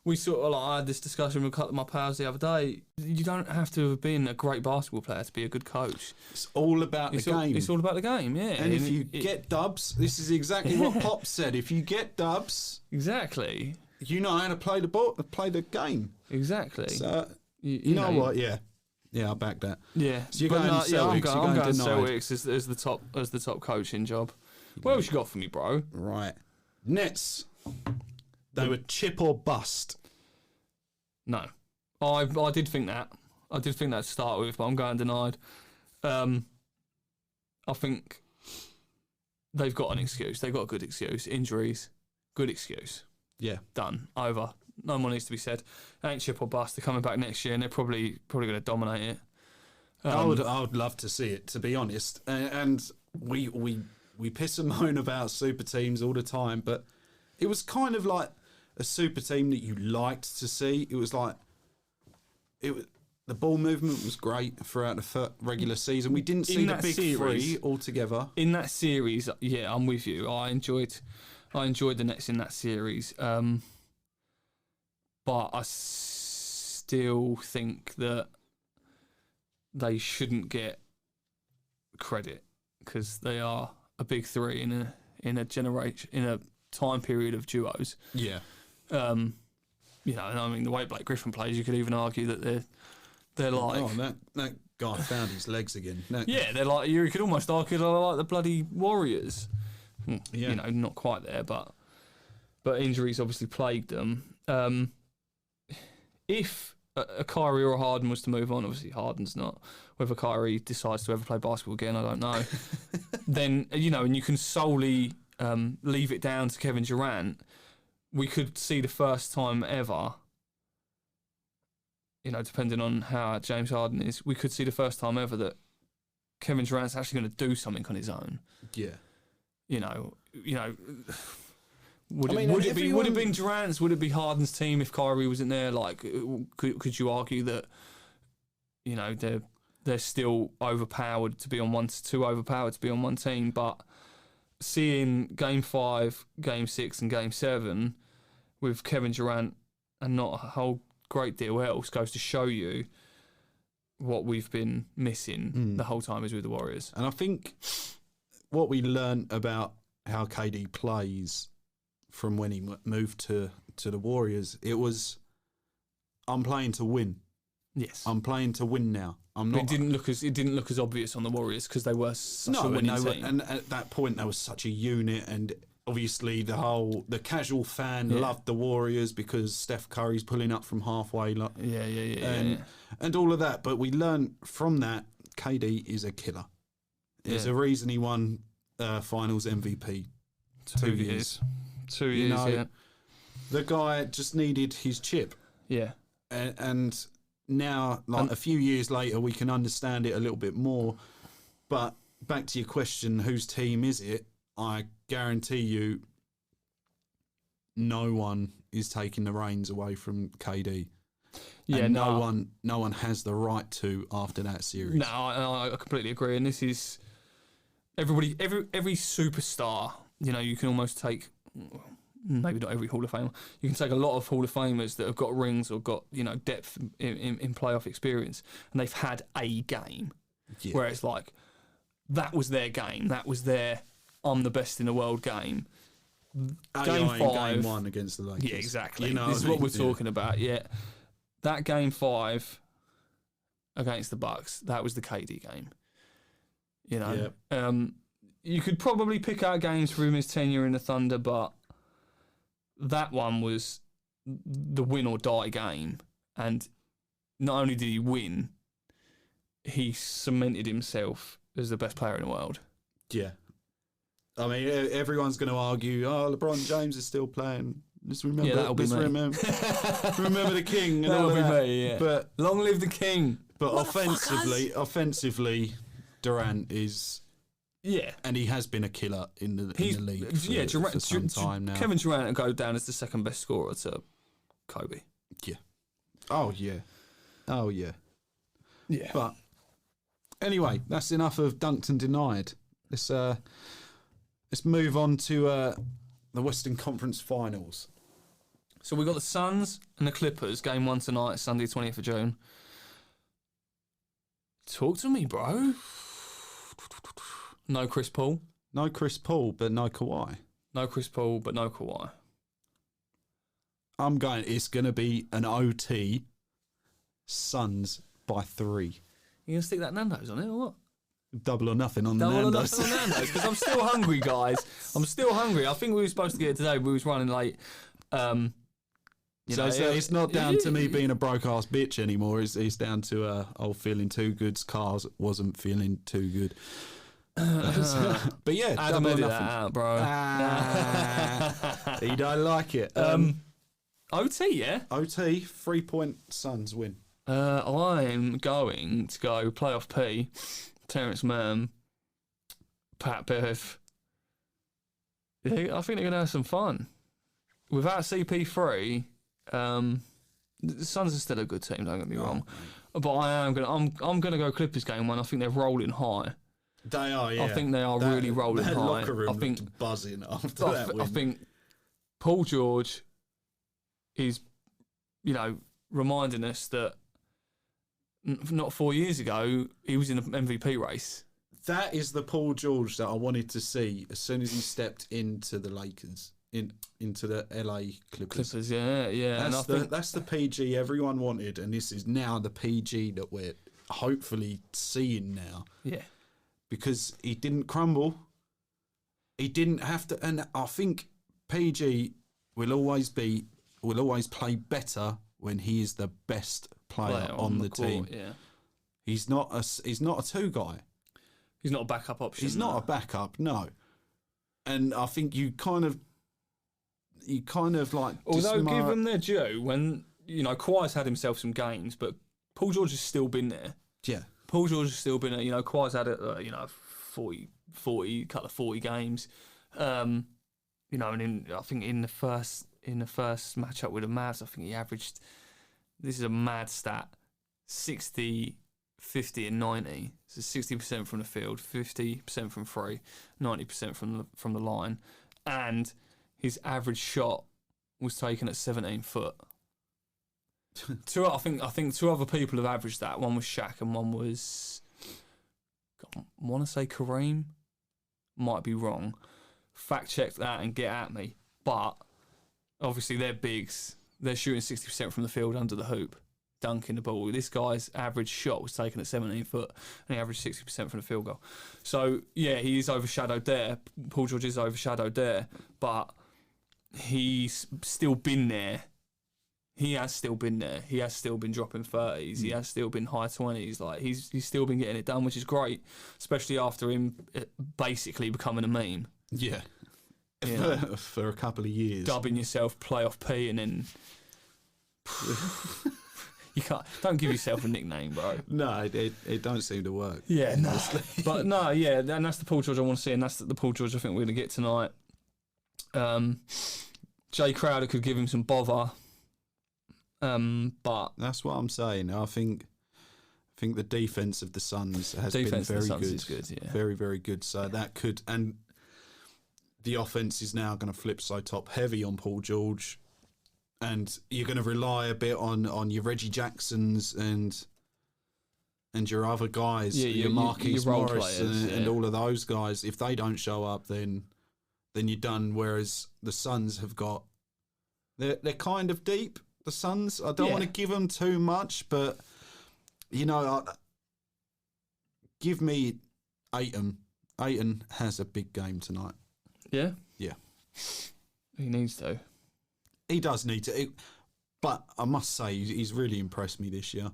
we sort of I had this discussion with a couple of my pals the other day. You don't have to have been a great basketball player to be a good coach. It's all about the game. It's all about the game, yeah. And if you get dubs, this is exactly what Pop said. If you get dubs, exactly. You know how to play the ball, play the game. Exactly. So you know what? Yeah, I'll back that. Yeah. So you're going Celtics. I'm going Celtics as the top coaching job. What else you got for me, bro? Right. Nets. They were chip or bust. No, I did think that. I did think that to start with, but I'm going denied. I think they've got an excuse. They've got a good excuse. Injuries, good excuse. Yeah, done. Over. No more needs to be said. Ain't chip or bust. They're coming back next year, and they're probably going to dominate it. I would love to see it, to be honest. And we piss and moan about super teams all the time, but it was kind of like a super team that you liked to see. It was like The ball movement was great throughout the regular season. We didn't see the big three altogether. In that series, yeah, I'm with you. I enjoyed the Nets in that series. But I still think that they shouldn't get credit because they are a big three in a time period of duos. Yeah. And I mean the way Blake Griffin plays, you could even argue that they're like that guy found his legs again. They're like you could almost argue they're like the bloody Warriors. Yeah. Not quite there, but injuries obviously plagued them. If a Kyrie or a Harden was to move on, obviously Harden's not. Whether Kyrie decides to ever play basketball again, I don't know. Then and you can solely leave it down to Kevin Durant. We could see the first time ever. Depending on how James Harden is, we could see the first time ever that Kevin Durant's actually going to do something on his own. Yeah. Would it have been Durant's? Would it be Harden's team if Kyrie wasn't there? Like, could you argue that they're still overpowered to be on one, too overpowered to be on one team? But seeing Game 5, Game 6, and Game 7 with Kevin Durant and not a whole great deal else goes to show you what we've been missing the whole time is with the Warriors. And I think what we learned about how KD plays from when he moved to the Warriors, it was, I'm playing to win. Yes, I'm playing to win now. I'm not. It didn't look as obvious on the Warriors because they were such a winning team. And at that point, they was such a unit, and obviously the casual fan loved the Warriors because Steph Curry's pulling up from halfway. And all of that. But we learned from that KD is a killer. There's a reason he won Finals MVP. 2 years. 2 years. The guy just needed his chip. Yeah. And now, a few years later, we can understand it a little bit more. But back to your question, whose team is it? I guarantee you no one is taking the reins away from KD. Yeah, and no one has the right to after that series. No, I completely agree. And this is every superstar, you can almost take, maybe not every Hall of Famer, you can take a lot of Hall of Famers that have got rings or got, depth in playoff experience, and they've had a game where it's like, that was their game. That was their, I'm the best in the world game. Game 5. Game 1 against the Lakers. Yeah, exactly. This is what we're talking about, That Game 5 against the Bucks, that was the KD game. You could probably pick out games from his tenure in the Thunder, but that one was the win or die game. And not only did he win, he cemented himself as the best player in the world. Yeah. I mean, everyone's going to argue, LeBron James is still playing. Just remember, remember the king. And that'll all be that. me, yeah. But long live the king. But offensively, Durant is, and he has been a killer in the league for some time now. Kevin Durant will go down as the second best scorer to Kobe. Yeah. Oh yeah. Yeah. But anyway, that's enough of dunked and denied. Let's move on to the Western Conference Finals. So we've got the Suns and the Clippers, Game 1 tonight, Sunday 20th of June. Talk to me, bro. No Chris Paul. No Chris Paul, but no Kawhi. No Chris Paul, but no Kawhi. It's going to be an OT, Suns by 3. You going to stick that Nando's on it or what? Double or nothing on the Nando's. Double or nothing on Nando's, because I'm still hungry, guys. I'm still hungry. I think we were supposed to get it today, but we was running late. It's not down to me being a broke-ass bitch anymore. It's down to old Feelin Toogood's cars wasn't feeling too good. But yeah, Adam double or edited nothing. that out, bro. You don't like it. OT, yeah? OT, 3-point Suns win. I'm going to go playoff P, Terrence Mann, Pat Bev. Yeah, I think they're going to have some fun. Without CP3, the Suns are still a good team, don't get me wrong. but I'm gonna go Clippers game one. I think they're rolling high. They are, yeah. I think they are really rolling high. Locker room looked buzzing after that win. I think Paul George is, reminding us that not 4 years ago he was in an MVP race. That is the Paul George that I wanted to see as soon as he stepped into the Lakers, into the LA Clippers. Clippers, yeah. That's the PG everyone wanted, and this is now the PG that we're hopefully seeing now. Yeah. Because he didn't crumble. He didn't have to, and I think PG will always play better when he is the best player on the team. Court, yeah. He's not a two guy. He's not a backup option. He's not a backup, no. And I think you kind of like. Although give them their due, when Kawhi's had himself some games, but Paul George has still been there. Yeah. Paul George has still been there. Kawhi's had 40 games. And I think in the first matchup with the Mavs, I think he averaged, this is a mad stat, 60, 50 and 90. So 60% from the field, 50% from free, 90% from the line. And his average shot was taken at 17 foot. I think two other people have averaged that. One was Shaq and one was, I want to say Kareem. Might be wrong. Fact check that and get at me. But obviously they're bigs. They're shooting 60% from the field under the hoop, dunking the ball. This guy's average shot was taken at 17 foot and he averaged 60% from the field goal. So yeah, he is overshadowed there. Paul George is overshadowed there, but he's still been there. He has still been there. He has still been dropping 30s. He has still been high 20s. Like he's still been getting it done, which is great, especially after him basically becoming a meme. Yeah. For a couple of years. Dubbing yourself playoff P and then you don't give yourself a nickname, bro. No, it don't seem to work. Yeah, no. But no, yeah, and that's the Paul George I want to see, and that's the Paul George I think we're going to get tonight. Jay Crowder could give him some bother. But that's what I'm saying. I think the defense of the Suns has been very good. Is good, yeah. Very, very good. So that could, and the offense is now going to flip so top heavy on Paul George, and you're going to rely a bit on your Reggie Jacksons and your other guys, your Marquise Morris and all of those guys. If they don't show up, then you're done. Whereas the Suns have got, they're kind of deep. The Suns, I don't want to give them too much, but give me Ayton. Ayton has a big game tonight. Yeah? Yeah. He needs to. He does need to. But I must say, he's really impressed me this year.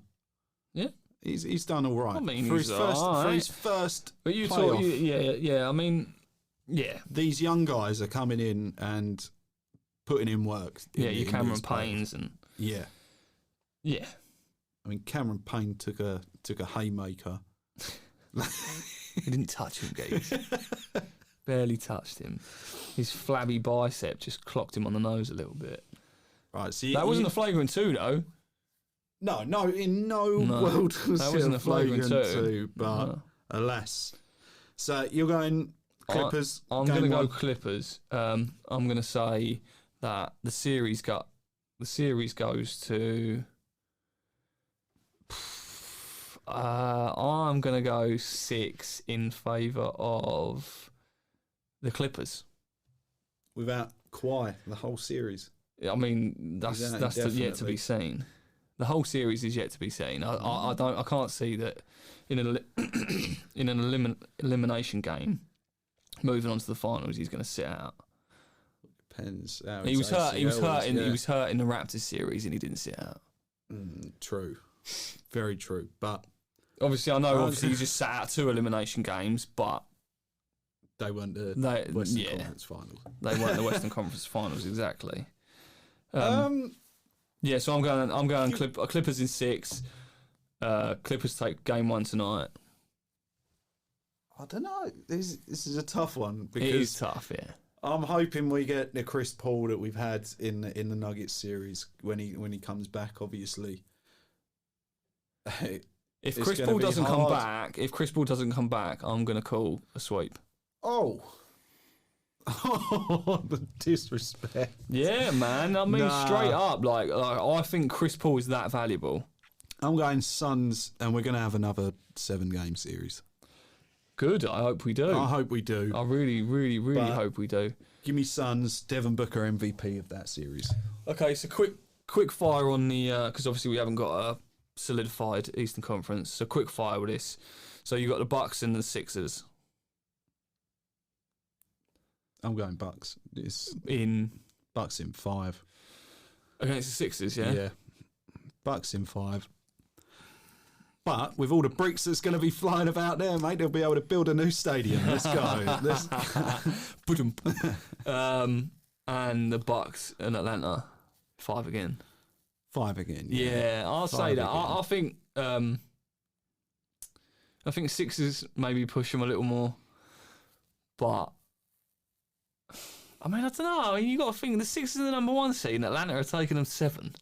Yeah? He's done all right. I mean, for his first But you playoff. I mean, yeah. These young guys are coming in and putting in work. Your Cameron Paynes and... Yeah. Yeah. I mean, Cameron Payne took a haymaker. He didn't touch him, Gates. Barely touched him. His flabby bicep just clocked him on the nose a little bit. Right, so that wasn't a flagrant 2, though. No, in no world was that wasn't a flagrant 2. But alas. So you're going Clippers. I'm going to go Clippers. I'm going to say that the series goes to. I'm going to go 6 in favour of the Clippers. Without Kawhi, the whole series. I mean, that's yet to be seen. The whole series is yet to be seen. I can't see that in an elimination game, moving on to the finals, he's going to sit out. Depends. He was hurt. He was hurt in the Raptors series, and he didn't sit out. True, very true. But obviously, I know. Obviously, he just sat out 2 elimination games, but they weren't the Western Conference Finals. They weren't the Western Conference Finals, exactly. Yeah, so I'm going Clippers in 6. Clippers take game 1 tonight. I don't know. This is a tough one because it is tough. Yeah. I'm hoping we get the Chris Paul that we've had in the Nuggets series when he comes back, obviously. If Chris Paul doesn't come back, I'm going to call a sweep. Oh, the disrespect. Yeah, man. I mean, straight up, like I think Chris Paul is that valuable. I'm going Suns, and we're going to have another 7-game series. Good. I hope we do. I hope we do. I really, really, really hope we do. Give me Suns. Devin Booker MVP of that series. Okay, so quick fire on the because obviously we haven't got a solidified Eastern Conference. So quick fire with this. So you got the Bucks and the Sixers. I'm going Bucks. Bucks in 5 against the Sixers. Yeah. Yeah. Bucks in 5. But with all the bricks that's going to be flying about there, mate, they'll be able to build a new stadium. Let's go. And the Bucks and Atlanta, 5 again. 5 again. Yeah, I'll say that. I think Sixers maybe push them a little more, but I mean, I don't know. I mean, you got to think the Sixers are the number 1 seed, and Atlanta are taking them 7.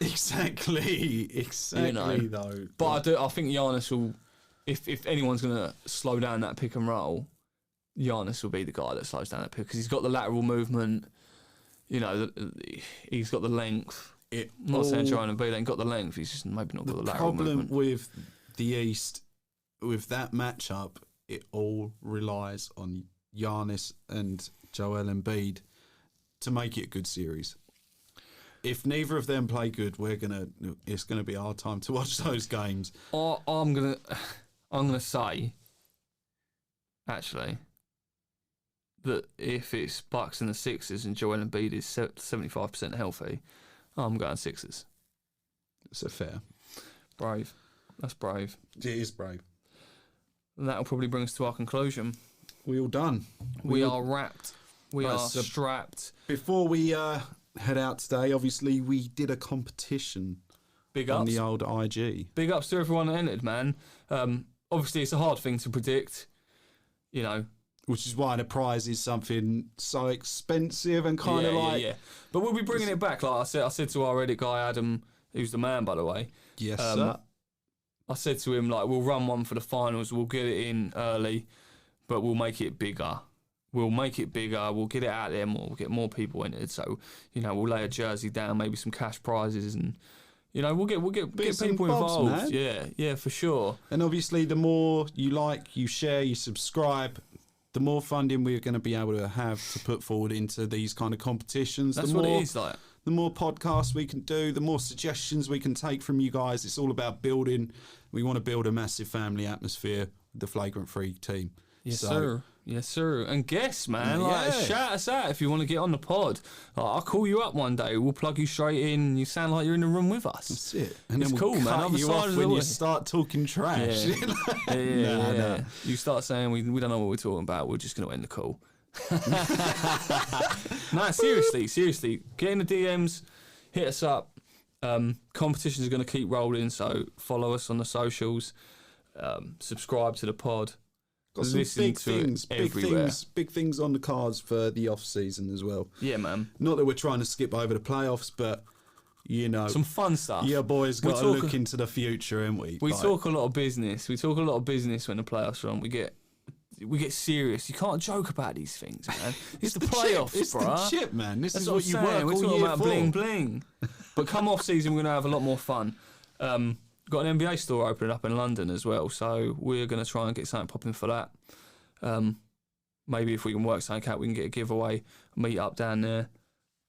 Exactly, you know, though. But I think Giannis will, if anyone's going to slow down that pick and roll, Giannis will be the guy that slows down that pick because he's got the lateral movement. You know, he's got the length. I'm not saying Joel Embiid ain't got the length. He's just maybe not got the lateral movement. The problem with the East, with that matchup, it all relies on Giannis and Joel Embiid to make it a good series. If neither of them play good, it's gonna be a hard time to watch those games. I'm gonna say, actually, that if it's Bucks and the Sixers and Joel Embiid is 75% healthy, I'm going Sixers. It's a fair. Brave. That's brave. It is brave. And that'll probably bring us to our conclusion. We all done. We are wrapped. We are strapped. Before we head out today, obviously we did a competition. Big ups. On the old IG. Big ups to everyone that entered, man. Obviously it's a hard thing to predict, you know. Which is why the prize is something so expensive and kind of like... Yeah. But we'll be bringing it back. Like I said to our Reddit guy, Adam, who's the man, by the way. Yes, sir. I said to him, like, we'll run one for the finals. We'll get it in early, but we'll make it bigger. We'll make it bigger. We'll get it out there more. We'll get more people entered. So, you know, we'll lay a jersey down, maybe some cash prizes, and you know, we'll get people involved. Man. Yeah, for sure. And obviously, the more you like, you share, you subscribe, the more funding we're going to be able to have to put forward into these kind of competitions. That's what it is like. The more podcasts we can do, the more suggestions we can take from you guys. It's all about building. We want to build a massive family atmosphere with the Flagrant Free team. Yes, sir. Yes, sir. And guess, man, shout us out if you want to get on the pod. I'll call you up one day. We'll plug you straight in. You sound like you're in the room with us. That's it. And it's cool, man. Cut you off when you start talking trash. Yeah. You start saying we don't know what we're talking about. We're just going to end the call. No, seriously. Get in the DMs. Hit us up. Competitions are going to keep rolling, so follow us on the socials. Subscribe to the pod. Got some big things on the cards for the off season as well. Yeah, man. Not that we're trying to skip over the playoffs, but you know, some fun stuff. Yeah, boys, got to look into the future, haven't we? We talk a lot of business. We talk a lot of business when the playoffs are on. We get serious. You can't joke about these things, man. It's the playoffs, it's bro. It's the chip, man. This That's is what you work We're all talking year about for. bling bling. But come off season, we're going to have a lot more fun. Got an NBA store opening up in London as well, so we're going to try and get something popping for that. Maybe if we can work something out, we can get a giveaway, meet up down there.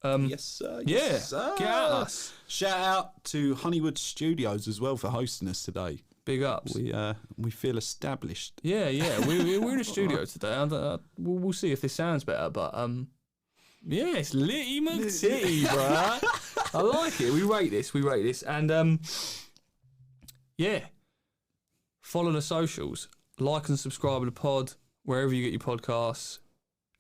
Yes, sir. Yes, sir. Get at us. Shout out to Honeywood Studios as well for hosting us today. Big ups. We feel established. Yeah. We're in the studio today. We'll see if this sounds better, but yeah, it's Litty McTitty, bruh. I like it. We rate this, and yeah. Follow the socials, like and subscribe to the pod wherever you get your podcasts.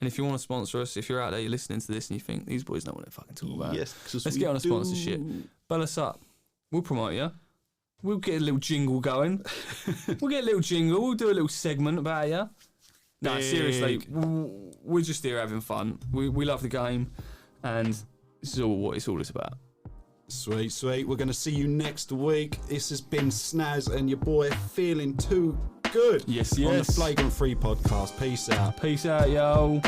And if you want to sponsor us, if you're out there, you're listening to this and you think these boys know what they're fucking talking about, yes, let's get on a sponsorship. Bell us up. We'll promote you. We'll get a little jingle going. We'll do a little segment about you. No, seriously, we're just here having fun. We love the game, and this is what it's all about. Sweet, sweet. We're going to see you next week. This has been Snazz and your boy Feelin Toogood. Yes. On the Flagrant Free podcast. Peace out. Peace out, yo.